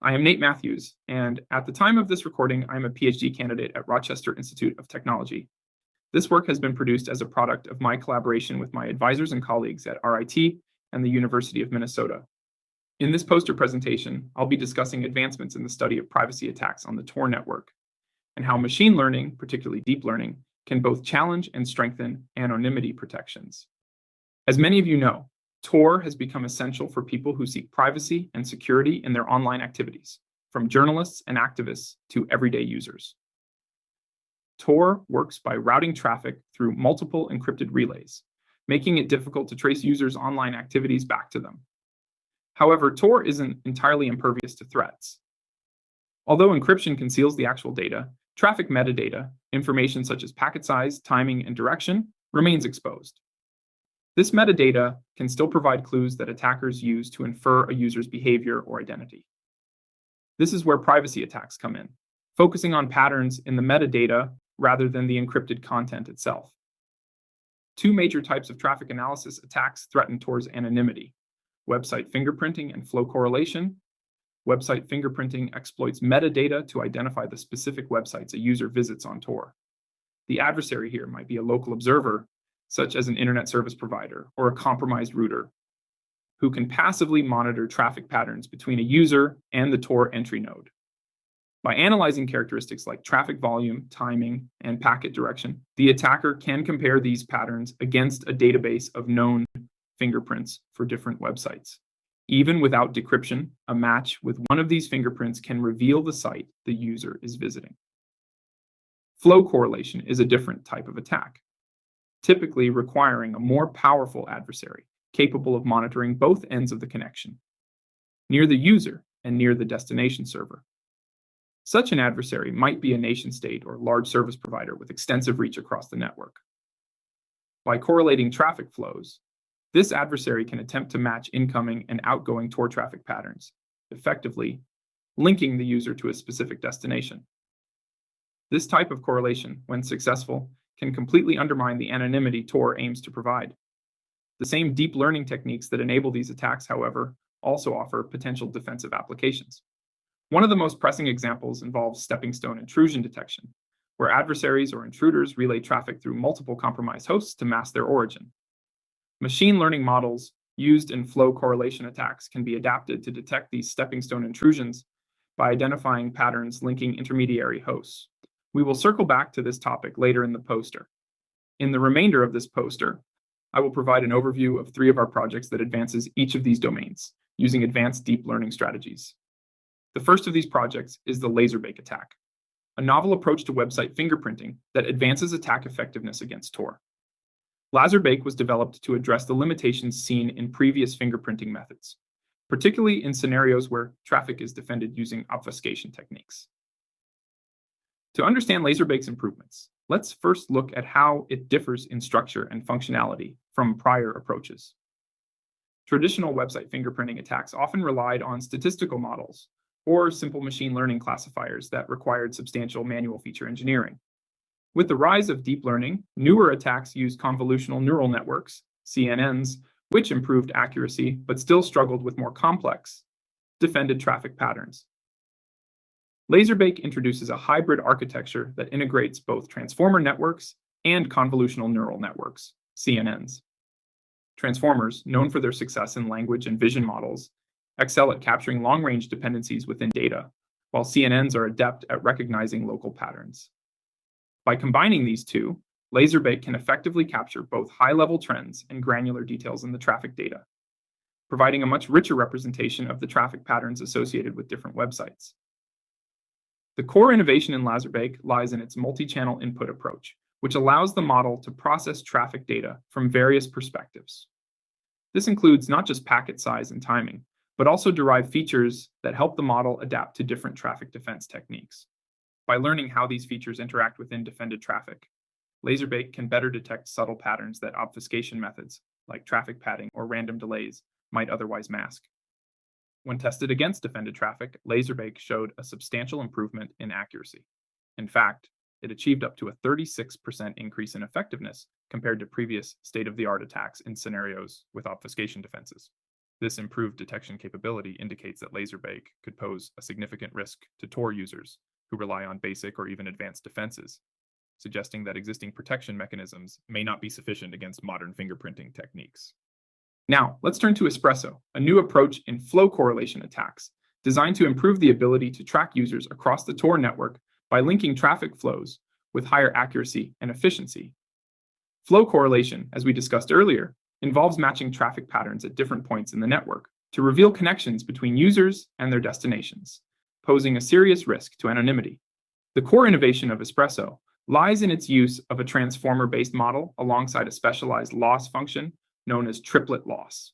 I am Nate Matthews, and at the time of this recording, I'm a PhD candidate at Rochester Institute of Technology. This work has been produced as a product of my collaboration with my advisors and colleagues at RIT and the University of Minnesota. In this poster presentation, I'll be discussing advancements in the study of privacy attacks on the Tor network, and how machine learning, particularly deep learning, can both challenge and strengthen anonymity protections. As many of you know, Tor has become essential for people who seek privacy and security in their online activities, from journalists and activists to everyday users. Tor works by routing traffic through multiple encrypted relays, making it difficult to trace users' online activities back to them. However, Tor isn't entirely impervious to threats. Although encryption conceals the actual data, traffic metadata, information such as packet size, timing, and direction, remains exposed. This metadata can still provide clues that attackers use to infer a user's behavior or identity. This is where privacy attacks come in, focusing on patterns in the metadata rather than the encrypted content itself. Two major types of traffic analysis attacks threaten Tor's anonymity: website fingerprinting and flow correlation. Website fingerprinting exploits metadata to identify the specific websites a user visits on Tor. The adversary here might be a local observer, such as an internet service provider or a compromised router, who can passively monitor traffic patterns between a user and the Tor entry node. By analyzing characteristics like traffic volume, timing, and packet direction, the attacker can compare these patterns against a database of known fingerprints for different websites. Even without decryption, a match with one of these fingerprints can reveal the site the user is visiting. Flow correlation is a different type of attack, typically requiring a more powerful adversary capable of monitoring both ends of the connection, near the user and near the destination server. Such an adversary might be a nation-state or large service provider with extensive reach across the network. By correlating traffic flows, this adversary can attempt to match incoming and outgoing Tor traffic patterns, effectively linking the user to a specific destination. This type of correlation, when successful, can completely undermine the anonymity Tor aims to provide. The same deep learning techniques that enable these attacks, however, also offer potential defensive applications. One of the most pressing examples involves stepping stone intrusion detection, where adversaries or intruders relay traffic through multiple compromised hosts to mask their origin. Machine learning models used in flow correlation attacks can be adapted to detect these stepping stone intrusions by identifying patterns linking intermediary hosts. We will circle back to this topic later in the poster. In the remainder of this poster, I will provide an overview of 3 of our projects that advances each of these domains using advanced deep learning strategies. The first of these projects is the Laserbake attack, a novel approach to website fingerprinting that advances attack effectiveness against Tor. Laserbake was developed to address the limitations seen in previous fingerprinting methods, particularly in scenarios where traffic is defended using obfuscation techniques. To understand Laserbake's improvements, let's first look at how it differs in structure and functionality from prior approaches. Traditional website fingerprinting attacks often relied on statistical models or simple machine learning classifiers that required substantial manual feature engineering. With the rise of deep learning, newer attacks use convolutional neural networks, CNNs, which improved accuracy but still struggled with more complex, defended traffic patterns. Laserbake introduces a hybrid architecture that integrates both transformer networks and convolutional neural networks, CNNs. Transformers, known for their success in language and vision models, excel at capturing long-range dependencies within data, while CNNs are adept at recognizing local patterns. By combining these two, Laserbake can effectively capture both high-level trends and granular details in the traffic data, providing a much richer representation of the traffic patterns associated with different websites. The core innovation in Laserbake lies in its multi-channel input approach, which allows the model to process traffic data from various perspectives. This includes not just packet size and timing, but also derive features that help the model adapt to different traffic defense techniques. By learning how these features interact within defended traffic, Laserbake can better detect subtle patterns that obfuscation methods, like traffic padding or random delays, might otherwise mask. When tested against defended traffic, Laserbake showed a substantial improvement in accuracy. In fact, it achieved up to a 36% increase in effectiveness compared to previous state-of-the-art attacks in scenarios with obfuscation defenses. This improved detection capability indicates that Laserbake could pose a significant risk to Tor users who rely on basic or even advanced defenses, suggesting that existing protection mechanisms may not be sufficient against modern fingerprinting techniques. Now, let's turn to Espresso, a new approach in flow correlation attacks, designed to improve the ability to track users across the Tor network by linking traffic flows with higher accuracy and efficiency. Flow correlation, as we discussed earlier, involves matching traffic patterns at different points in the network to reveal connections between users and their destinations, posing a serious risk to anonymity. The core innovation of Espresso lies in its use of a transformer-based model alongside a specialized loss function known as triplet loss.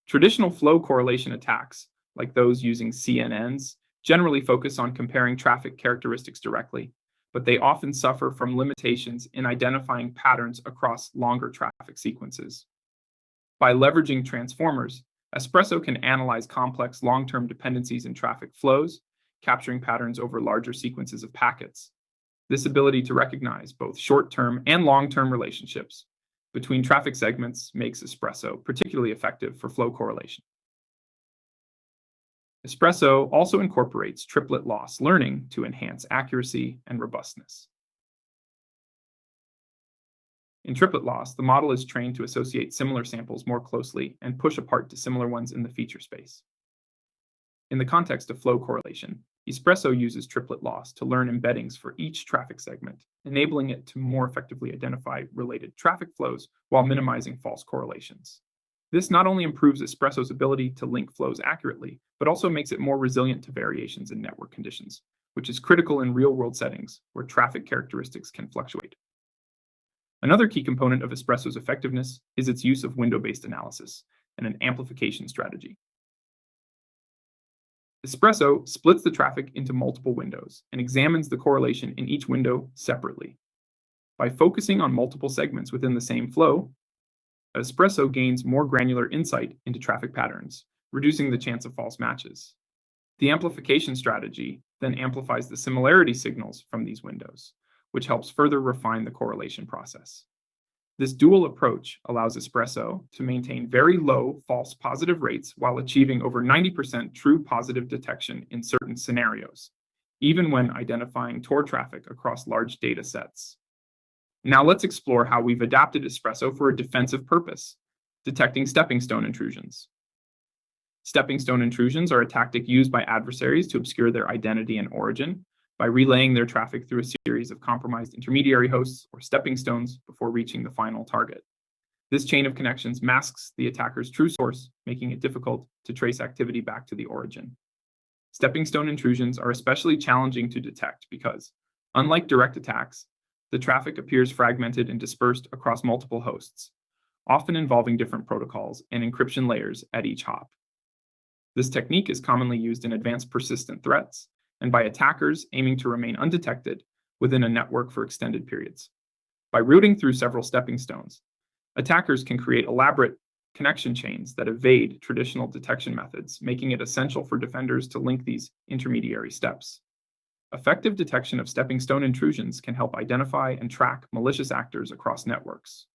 Traditional flow correlation attacks, like those using CNNs, generally focus on comparing traffic characteristics directly, but they often suffer from limitations in identifying patterns across longer traffic sequences. By leveraging transformers, Espresso can analyze complex long-term dependencies in traffic flows, capturing patterns over larger sequences of packets. This ability to recognize both short-term and long-term relationships between traffic segments makes Espresso particularly effective for flow correlation. Espresso also incorporates triplet loss learning to enhance accuracy and robustness. In triplet loss, the model is trained to associate similar samples more closely and push apart dissimilar ones in the feature space. In the context of flow correlation, Espresso uses triplet loss to learn embeddings for each traffic segment, enabling it to more effectively identify related traffic flows while minimizing false correlations. This not only improves Espresso's ability to link flows accurately, but also makes it more resilient to variations in network conditions, which is critical in real-world settings where traffic characteristics can fluctuate. Another key component of Espresso's effectiveness is its use of window-based analysis and an amplification strategy. Espresso splits the traffic into multiple windows and examines the correlation in each window separately. By focusing on multiple segments within the same flow, Espresso gains more granular insight into traffic patterns, reducing the chance of false matches. The amplification strategy then amplifies the similarity signals from these windows, which helps further refine the correlation process. This dual approach allows Espresso to maintain very low false positive rates while achieving over 90% true positive detection in certain scenarios, even when identifying Tor traffic across large data sets. Now let's explore how we've adapted Espresso for a defensive purpose, detecting stepping stone intrusions. Stepping stone intrusions are a tactic used by adversaries to obscure their identity and origin by relaying their traffic through a series of compromised intermediary hosts or stepping stones before reaching the final target. This chain of connections masks the attacker's true source, making it difficult to trace activity back to the origin. Stepping stone intrusions are especially challenging to detect because, unlike direct attacks, the traffic appears fragmented and dispersed across multiple hosts, often involving different protocols and encryption layers at each hop. This technique is commonly used in advanced persistent threats and by attackers aiming to remain undetected within a network for extended periods. By routing through several stepping stones, attackers can create elaborate connection chains that evade traditional detection methods, making it essential for defenders to link these intermediary steps. Effective detection of stepping stone intrusions can help identify and track malicious actors across networks,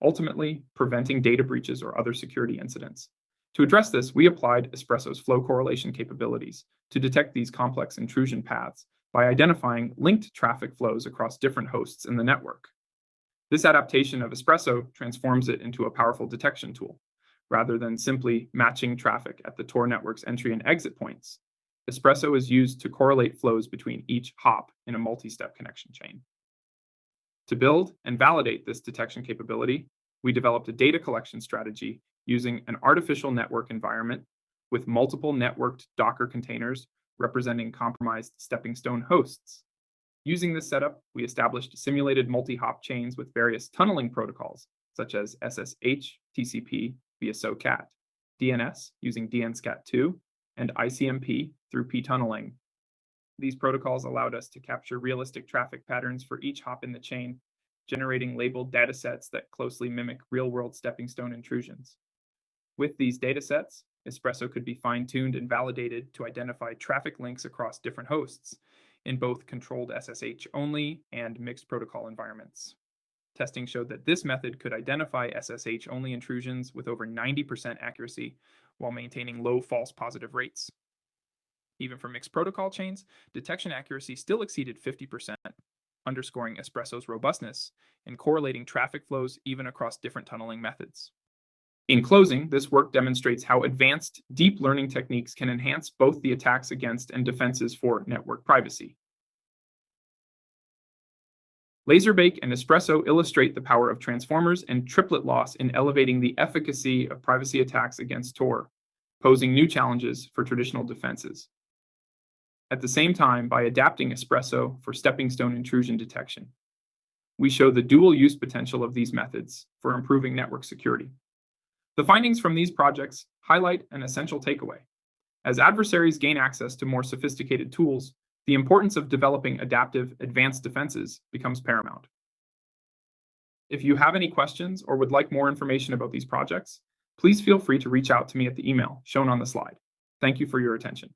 ultimately preventing data breaches or other security incidents. To address this, we applied Espresso's flow correlation capabilities to detect these complex intrusion paths by identifying linked traffic flows across different hosts in the network. This adaptation of Espresso transforms it into a powerful detection tool. Rather than simply matching traffic at the Tor network's entry and exit points, Espresso is used to correlate flows between each hop in a multi-step connection chain. To build and validate this detection capability, we developed a data collection strategy using an artificial network environment with multiple networked Docker containers representing compromised stepping stone hosts. Using this setup, we established simulated multi-hop chains with various tunneling protocols, such as SSH TCP via SOCAT, DNS using DNSCAT2, and ICMP through p-tunneling. These protocols allowed us to capture realistic traffic patterns for each hop in the chain, generating labeled datasets that closely mimic real-world stepping stone intrusions. With these datasets, Espresso could be fine-tuned and validated to identify traffic links across different hosts in both controlled SSH-only and mixed protocol environments. Testing showed that this method could identify SSH-only intrusions with over 90% accuracy, while maintaining low false positive rates. Even for mixed protocol chains, detection accuracy still exceeded 50%, underscoring Espresso's robustness and correlating traffic flows even across different tunneling methods. In closing, this work demonstrates how advanced deep learning techniques can enhance both the attacks against and defenses for network privacy. Laserbake and Espresso illustrate the power of transformers and triplet loss in elevating the efficacy of privacy attacks against Tor, posing new challenges for traditional defenses. At the same time, by adapting Espresso for stepping stone intrusion detection, we show the dual use potential of these methods for improving network security. The findings from these projects highlight an essential takeaway. As adversaries gain access to more sophisticated tools, the importance of developing adaptive, advanced defenses becomes paramount. If you have any questions or would like more information about these projects, please feel free to reach out to me at the email shown on the slide. Thank you for your attention.